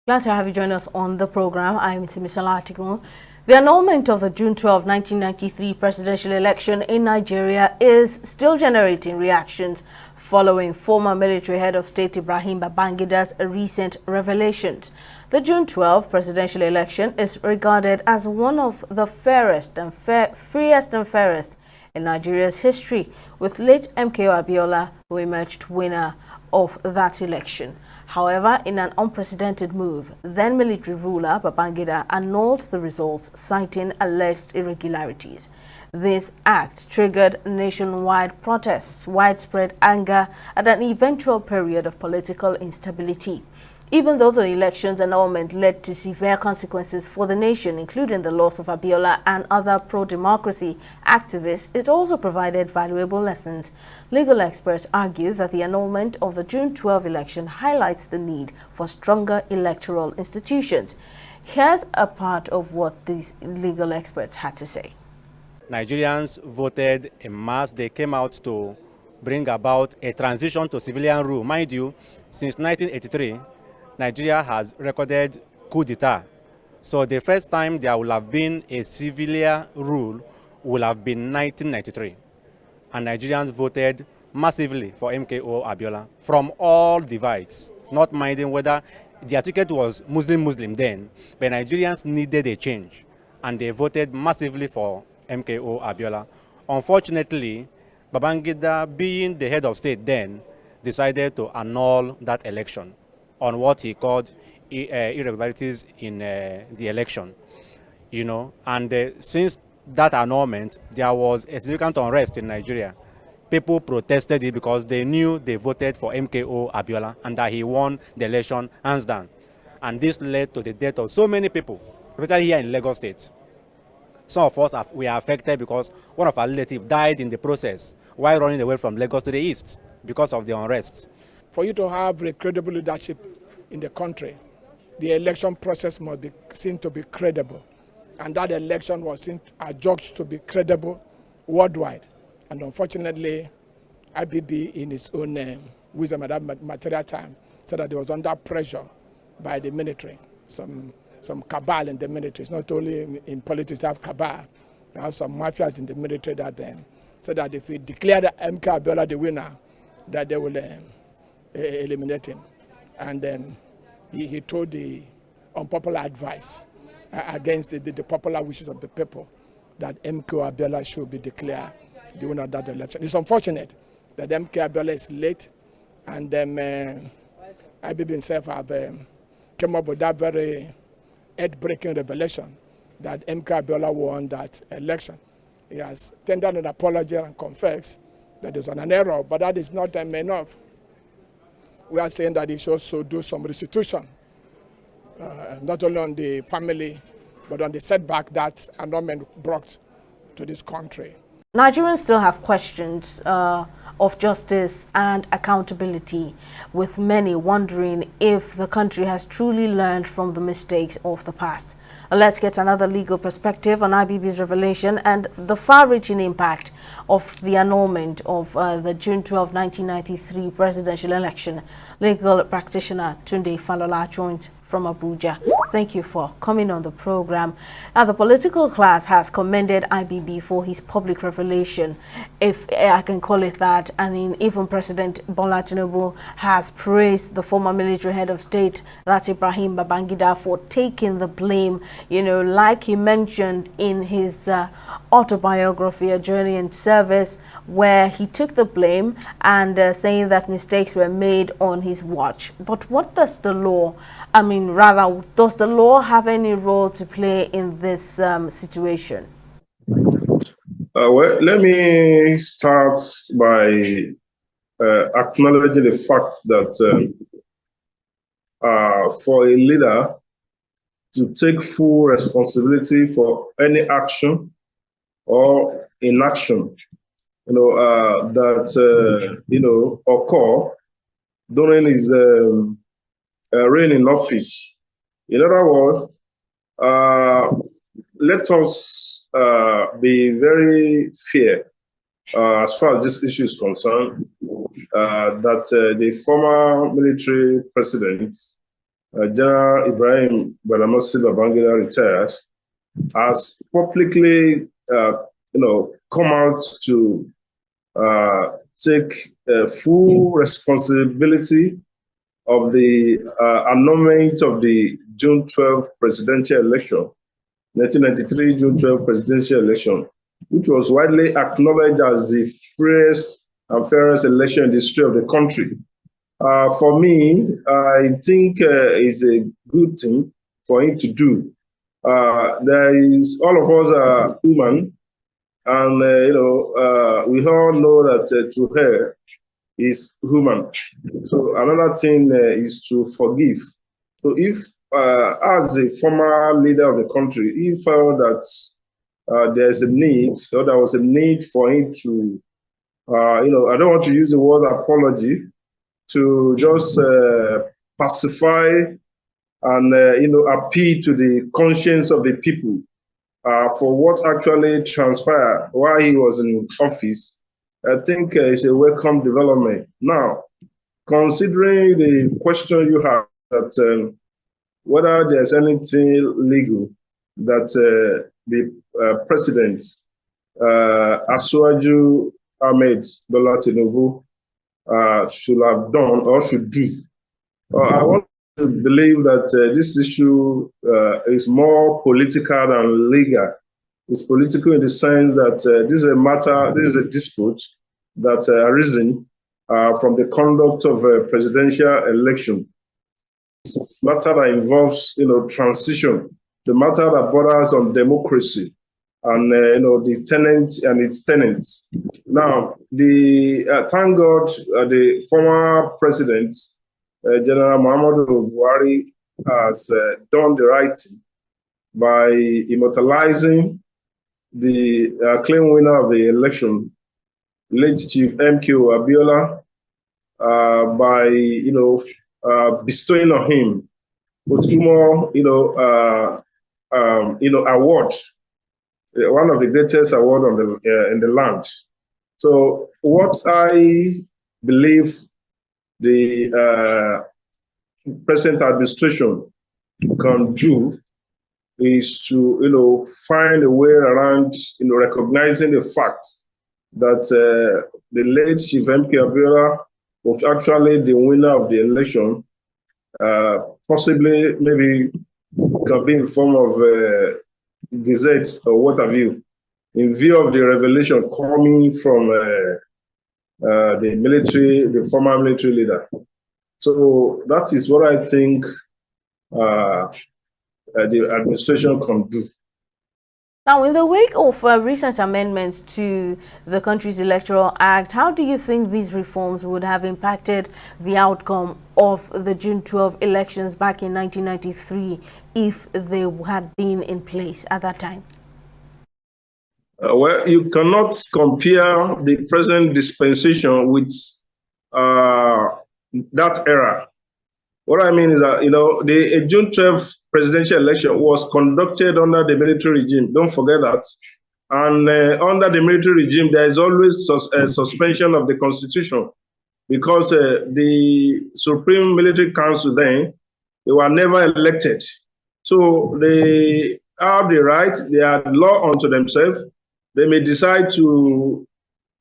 Glad to have you join us on the program. I'm Simisala Atigun. The annulment of the June 12, 1993 presidential election in Nigeria is still generating reactions following former military head of state Ibrahim Babangida's recent revelations. The June 12 presidential election is regarded as one of the freest and fairest in Nigeria's history, with late MKO Abiola who emerged winner of that election. However, in an unprecedented move, then military ruler Babangida annulled the results, citing alleged irregularities. This act triggered nationwide protests, widespread anger, and an eventual period of political instability. Even though the election's annulment led to severe consequences for the nation, including the loss of Abiola and other pro-democracy activists, it also provided valuable lessons. Legal experts argue that the annulment of the June 12 election highlights the need for stronger electoral institutions. Here's a part of what these legal experts had to say. Nigerians voted en masse. They came out to bring about a transition to civilian rule. Mind you, since 1983, Nigeria has recorded coup d'etat. So the first time there will have been a civilian rule will have been 1993. And Nigerians voted massively for MKO Abiola from all divides, not minding whether their ticket was Muslim then, but Nigerians needed a change, and they voted massively for MKO Abiola. Unfortunately, Babangida, being the head of state then, decided to annul that election on what he called irregularities in the election. And since that annulment, there was a significant unrest in Nigeria. People protested it because they knew they voted for MKO Abiola and that he won the election hands down. And this led to the death of so many people, especially here in Lagos State. Some of us were affected because one of our relatives died in the process while running away from Lagos to the east because of the unrest. For you to have a credible leadership in the country, the election process must be seen to be credible. And that election was adjudged to be credible worldwide. And unfortunately, IBB, in its own wisdom at that material time, said that it was under pressure by the military. Some cabal in the military. It's not only in politics you have cabal. You have some mafias in the military that said that if we declare the MK Abiola the winner, that they will eliminate him. And he told the unpopular advice against the popular wishes of the people that MK Abiola should be declared the winner of that election. It's unfortunate that MK Abiola is late, and IBB himself have came up with that very head-breaking revelation that MK Abiola won that election. He has tendered an apology and confessed that it was an error, but that is not enough. We are saying that he should also do some restitution, not only on the family, but on the setback that annulment brought to this country. Nigerians still have questions of justice and accountability, with many wondering if the country has truly learned from the mistakes of the past. Let's get another legal perspective on IBB's revelation and the far-reaching impact of the annulment of the June 12, 1993 presidential election. Legal practitioner Tunde Falola joins from Abuja. Thank you for coming on the program. Now, the political class has commended IBB for his public revelation, if I can call it that. And even President Bola Tinubu has praised the former military head of state, that's Ibrahim Babangida, for taking the blame, like he mentioned in his autobiography, A Journey in Service, where he took the blame and saying that mistakes were made on his watch. But what does the law, does the law have any role to play in this situation? Well, let me start by acknowledging the fact that for a leader to take full responsibility for any action or inaction, occur during his reign in office. In other words, let us be very fair as far as this issue is concerned, that the former military president General Ibrahim Badamasi Babangida retired, has publicly, come out to take full responsibility of the annulment of the June 12 presidential election, 1993 June 12 presidential election, which was widely acknowledged as the freest and fairest election in the history of the country. For me, I think it's a good thing for him to do. There is, all of us are human, and we all know that to her is human. So another thing is to forgive. So if, as a former leader of the country, he felt that there's a need, or there was a need for him to, I don't want to use the word apology, to just pacify and appeal to the conscience of the people for what actually transpired while he was in office. I think it's a welcome development. Now, considering the question you have, that whether there's anything legal that the president, Asuwaju Ahmed Bola Tinubu, should have done or should do. I want to believe that this issue is more political than legal. It's political in the sense that this is a matter, this is a dispute that arisen from the conduct of a presidential election. It's a matter that involves, transition, the matter that borders on democracy, and the tenants and its tenants. Now, the thank God, the former president, General Muhammadu Buhari, has done the right thing by immortalizing the claim winner of the election, late Chief MQ Abiola, by bestowing on him with more, award. One of the greatest awards on the in the land. So what I believe the present administration can do is to find a way around recognizing the fact that the late Chief MK Abiola was actually the winner of the election, possibly maybe can be in the form of gazettes or what have you, in view of the revelation coming from the military, the former military leader. So that is what I think the administration can do. Now, in the wake of recent amendments to the country's Electoral Act, how do you think these reforms would have impacted the outcome of the June 12 elections back in 1993 if they had been in place at that time? Well, you cannot compare the present dispensation with that era. What I mean is that, the June 12 presidential election was conducted under the military regime. Don't forget that. And under the military regime, there is always a suspension of the constitution, because the Supreme Military Council then, they were never elected. So they have the right, they are law unto themselves. They may decide to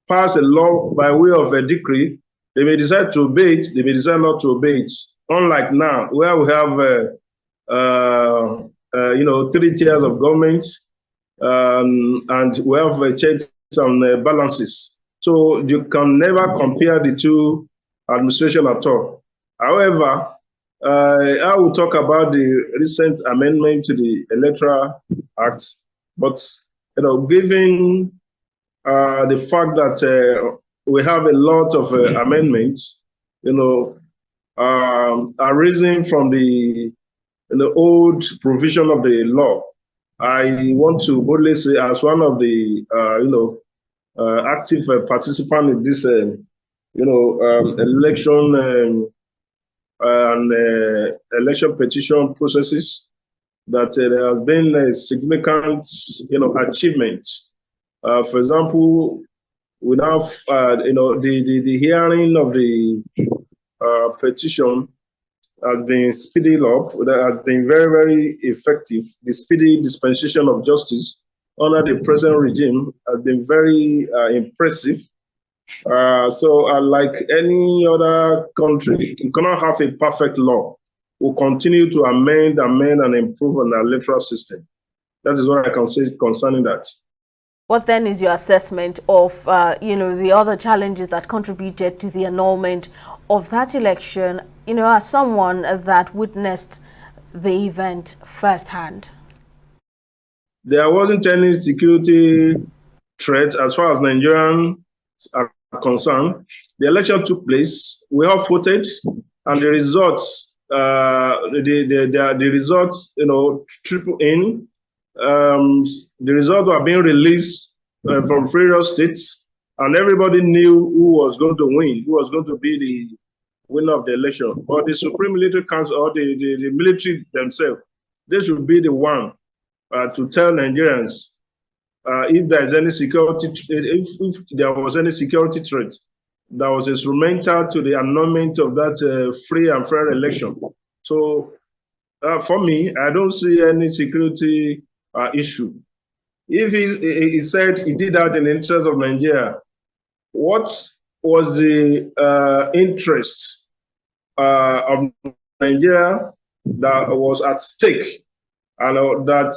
pass a law by way of a decree. They may decide to obey it. They may decide not to obey it. Unlike now, where we have, 3 tiers of government, and we have checks and balances. So you can never compare the two administrations at all. However, I will talk about the recent amendment to the Electoral Act, but given the fact that we have a lot of amendments, arising from the old provision of the law, I want to boldly say, as one of the active participants in this election and election petition processes, that there has been a significant achievement. For example, we now the hearing of the petition has been speeded up, that has been very, very effective. The speedy dispensation of justice under the present regime has been very impressive. Like any other country, you cannot have a perfect law. We'll continue to amend, and improve on our electoral system. That is what I can say concerning that. What then is your assessment of, the other challenges that contributed to the annulment of that election, as someone that witnessed the event firsthand? There wasn't any security threat as far as Nigerians are concerned. The election took place. We all voted, and the results, the results, triple in. The results were being released from various states, and everybody knew who was going to win, who was going to be the winner of the election. But the Supreme Military Council, or the military themselves, they should be the one to tell Nigerians if there is any security, if there was any security threat that was instrumental to the annulment of that free and fair election. So for me, I don't see any security issue. If he said he did that in the interest of Nigeria, what was the interest of Nigeria that was at stake, and that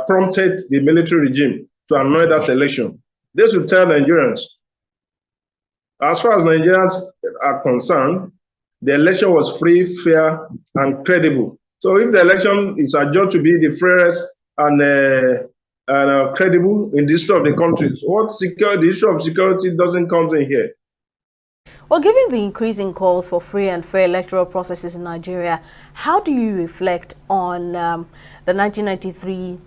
prompted the military regime to annul that election? They should tell Nigerians. As far as Nigerians are concerned, the election was free, fair, and credible. So if the election is adjudged to be the fairest and credible in the history of the country, the issue of security doesn't come in here. Well, given the increasing calls for free and fair electoral processes in Nigeria, how do you reflect on the 1993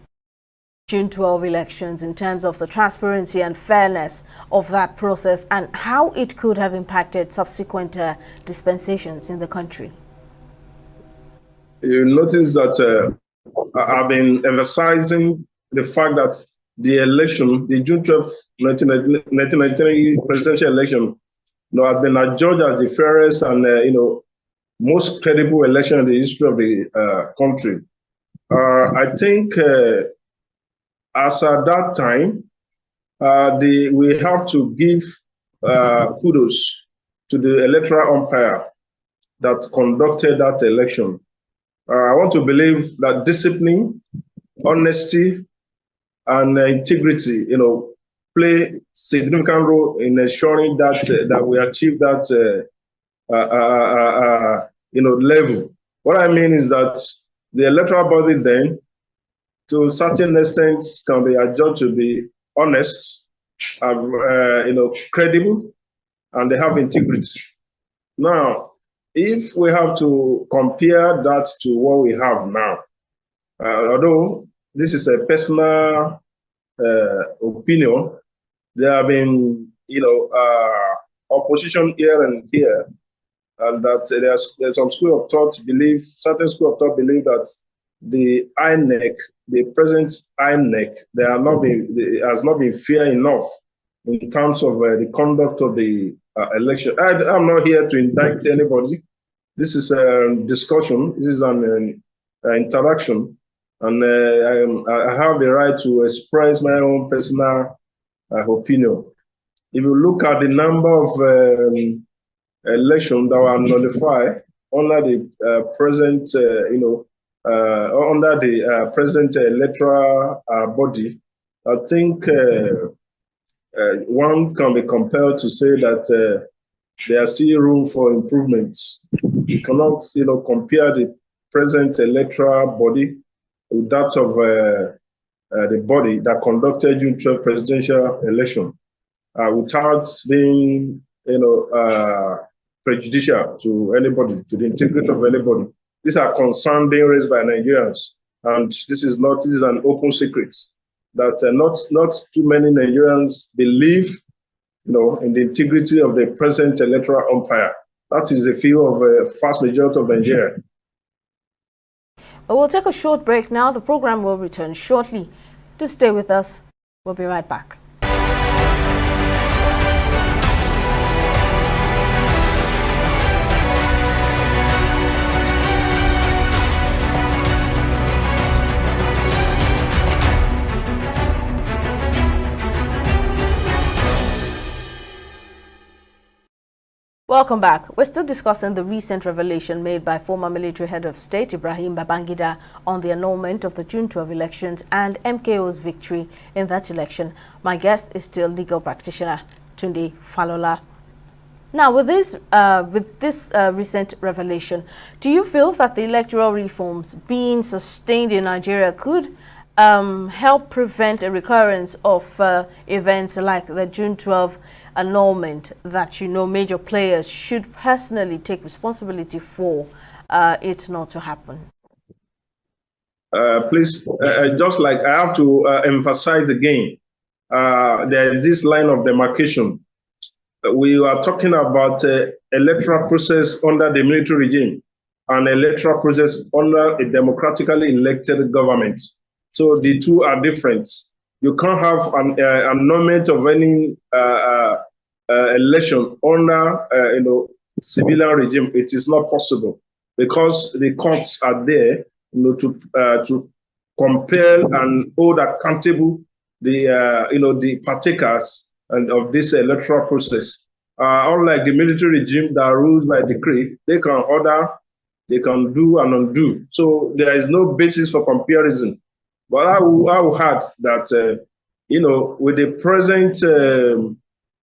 June 12 elections in terms of the transparency and fairness of that process, and how it could have impacted subsequent dispensations in the country? You notice that I've been emphasizing the fact that the election, the June 12, 1993 presidential election, has been adjudged as the fairest and most credible election in the history of the country. I think as at that time, we have to give kudos to the electoral umpire that conducted that election. I want to believe that discipline, honesty, and integrity, play significant role in ensuring that we achieve that level. What I mean is that the electoral body then, to a certain extent, can be adjudged to be honest, credible, and they have integrity. Now, if we have to compare that to what we have now, although this is a personal opinion, there have been, opposition here and here, and that there's some school of thought believe, certain school of thought believe that the INEC, the present INEC, has not been fair enough in terms of the conduct of the election. I'm not here to indict anybody. This is a discussion. This is an interaction, and I have the right to express my own personal opinion. If you look at the number of elections that were nullified under the present, under the present electoral body, I think one can be compelled to say that there are still room for improvements. You cannot, compare the present electoral body with that of the body that conducted June 12 presidential election without being, prejudicial to anybody, to the integrity of anybody. These are concerns being raised by Nigerians, and this is an open secret that not too many Nigerians believe, in the integrity of the present electoral umpire. That is the view of a vast majority of Nigeria. We'll take a short break now. The program will return shortly. Do stay with us. We'll be right back. Welcome back. We're still discussing the recent revelation made by former military head of state Ibrahim Babangida on the annulment of the June 12 elections and MKO's victory in that election. My guest is still legal practitioner Tunde Falola. Now, with this recent revelation, do you feel that the electoral reforms being sustained in Nigeria could help prevent a recurrence of events like the June 12 annulment that, major players should personally take responsibility for it not to happen? Please, just like I have to emphasize again, there is this line of demarcation. We are talking about electoral process under the military regime and electoral process under a democratically elected government. So the two are different. You can't have an annulment of any election under civilian regime. It is not possible because the courts are there to compel and hold accountable the partakers and of this electoral process. Unlike the military regime that rules by decree, they can order, they can do and undo. So there is no basis for comparison. But I will add that with the present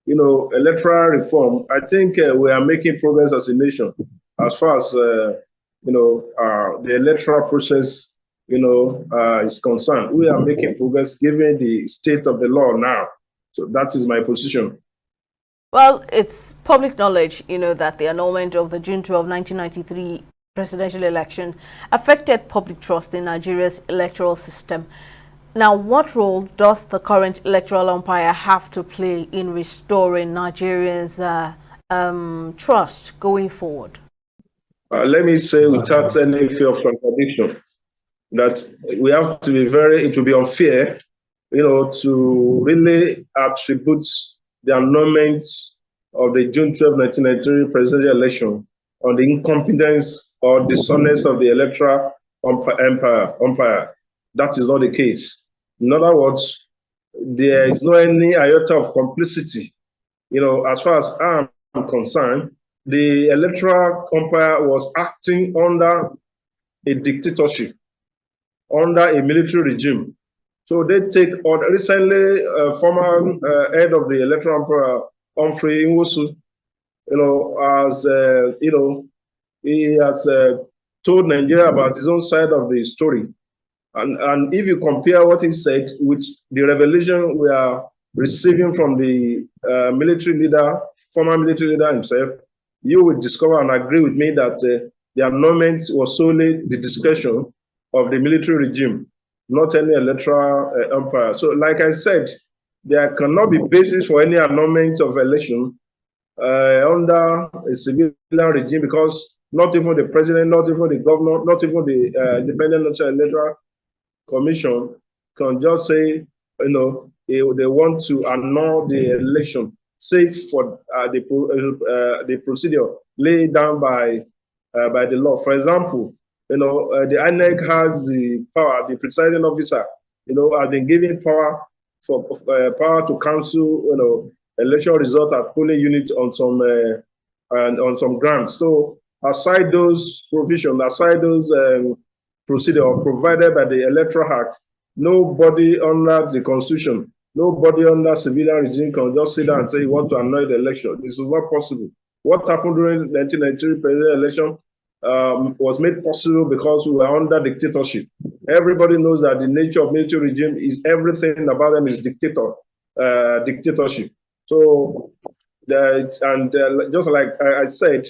electoral reform, I think we are making progress as a nation as far as the electoral process is concerned. We are making progress given the state of the law now. So that is my position. Well, it's public knowledge, that the annulment of the June 12, 1993 presidential election affected public trust in Nigeria's electoral system. Now, what role does the current electoral umpire have to play in restoring Nigerians' trust going forward? Let me say without any fear of contradiction that we have to be it will be unfair to really attribute the annulment of the June 12, 1993 presidential election on the incompetence or dishonest of the electoral umpire. That is not the case. In other words, there is no any iota of complicity. As far as I'm concerned, the electoral umpire was acting under a dictatorship, under a military regime. So they take on recently former head of the electoral umpire, Humphrey Nwosu, he has told Nigeria about his own side of the story. And if you compare what he said with the revelation we are receiving from the military leader, former military leader himself, you will discover and agree with me that the annulment was solely the discretion of the military regime, not any electoral umpire. So like I said, there cannot be basis for any annulment of election under a civilian regime because not even the president, not even the governor, not even the Independent National Electoral Commission can just say, they want to annul the election, save for the procedure laid down by the law. For example, the INEC has the power, the presiding officer, has been given power to cancel, election result at polling unit on some grounds. So aside those provisions, aside those procedure provided by the Electoral Act, nobody under the Constitution, nobody under civilian regime can just sit down and say you want to annul the election. This is not possible. What happened during the 1993 presidential election was made possible because we were under dictatorship. Everybody knows that the nature of military regime is everything about them is dictatorship. So, just like I said,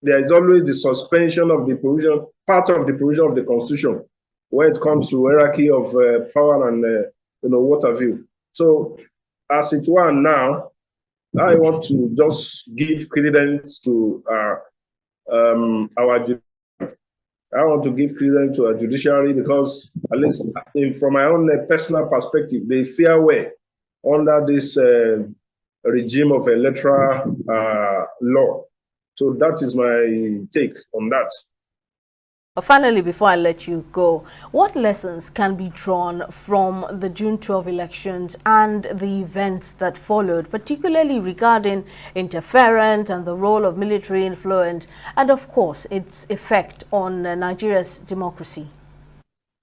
there is always the suspension of the provision, part of the provision of the Constitution when it comes to hierarchy of power and what have you. So, as it were now, I want to just give credence to our judiciary because, at least from my own personal perspective, they fare well under this regime of electoral law. So that is my take on that. Finally, before I let you go, what lessons can be drawn from the June 12 elections and the events that followed, particularly regarding interference and the role of military influence and, of course, its effect on Nigeria's democracy?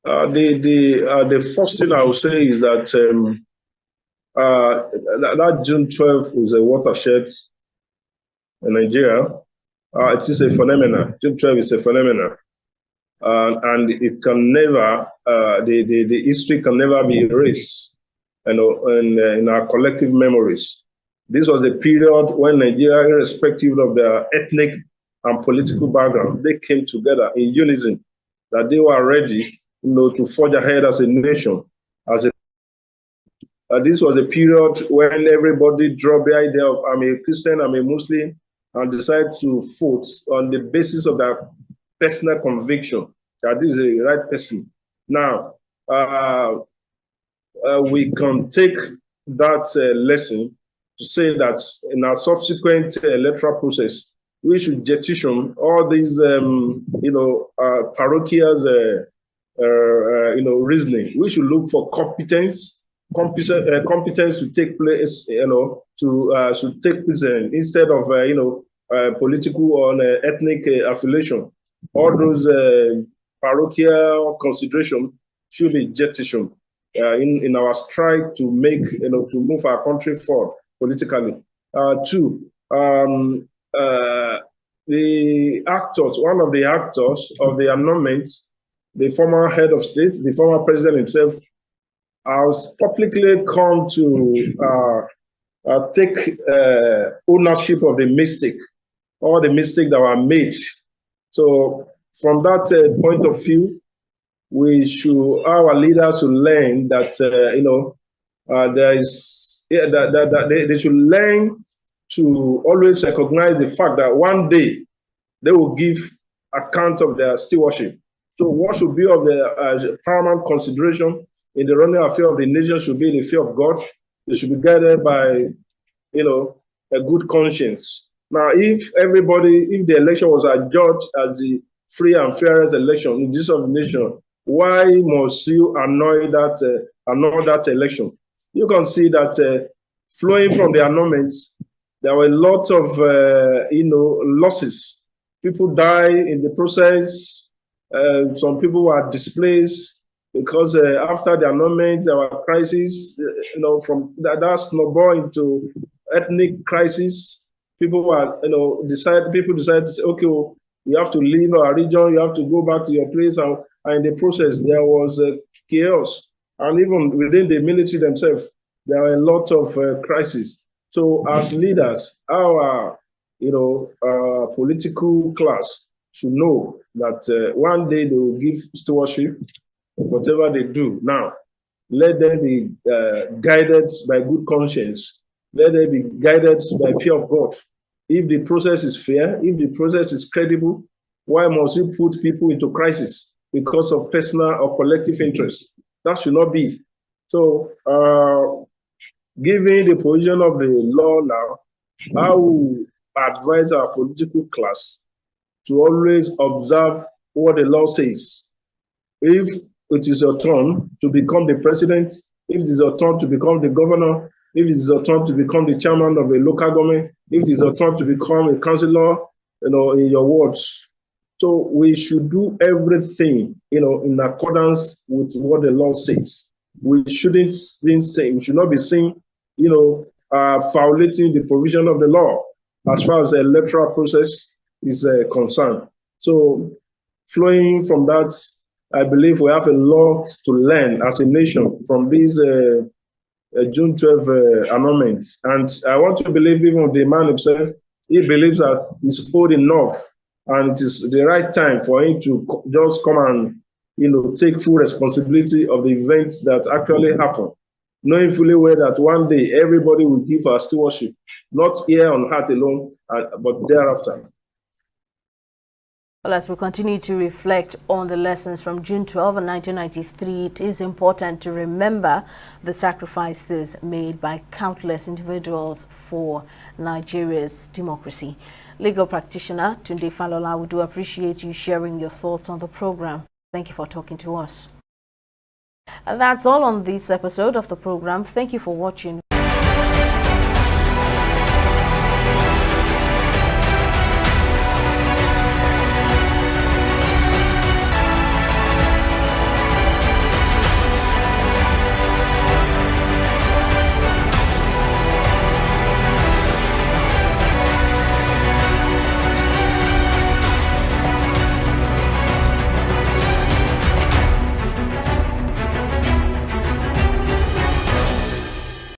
The first thing I would say is that that June 12th is a watershed in Nigeria. It is a phenomenon. June 12 is a phenomenon. And it can never, the history can never be erased, in our collective memories. This was a period when Nigeria, irrespective of their ethnic and political background, they came together in unison, that they were ready, to forge ahead as a nation. This was a period when everybody dropped the idea of I'm a Christian, I'm a Muslim, and decided to vote on the basis of their personal conviction that this is the right person. Now, we can take that lesson to say that in our subsequent electoral process, we should jettison all these, parochial, reasoning. We should look for competence to take place, should take place instead of, political or ethnic affiliation. All those parochial considerations should be jettisoned in our stride to make, to move our country forward politically. Two, the actors, one of the actors of the annulment, the former head of state, the former president himself, has publicly come to take ownership of the mistake, all the mistakes that were made. So from that point of view, our leaders should learn that, they should learn to always recognize the fact that one day they will give account of their stewardship. So what should be of the paramount consideration in the running affair of the nation should be the fear of God. They should be guided by, a good conscience. Now, if the election was adjudged as the free and fairest election in this of the nation, why must you annul that election? You can see that flowing from the annulments, there were a lot of, losses. People die in the process. Some people were displaced because after the annulment, there were crises, from that snowball into ethnic crisis. People decided to say, okay, well, you have to leave our region, you have to go back to your place. And in the process, there was chaos. And even within the military themselves, there were a lot of crises. So as leaders, our political class should know that one day they will give stewardship, whatever they do. Now, let them be guided by good conscience. Let them be guided by fear of God. If the process is fair, if the process is credible, why must you put people into crisis because of personal or collective interest? That should not be. So, given the position of the law now, I will advise our political class to always observe what the law says. If it is your turn to become the president, if it is your turn to become the governor, if it is your turn to become the chairman of a local government, if it is your turn to become a councillor, in your wards. So we should do everything, in accordance with what the law says. We should not be seen, violating the provision of the law as far as the electoral process is concerned. So flowing from that, I believe we have a lot to learn as a nation from these June 12 annulments. And I want to believe even the man himself, he believes that he's old enough and it is the right time for him to just come and, take full responsibility of the events that actually happened, knowing fully well that one day everybody will give our stewardship, not here on earth alone, but thereafter. Well, as we continue to reflect on the lessons from June 12 and 1993, it is important to remember the sacrifices made by countless individuals for Nigeria's democracy. Legal practitioner Tunde Falola, we do appreciate you sharing your thoughts on the program. Thank you for talking to us. And that's all on this episode of the program. Thank you for watching.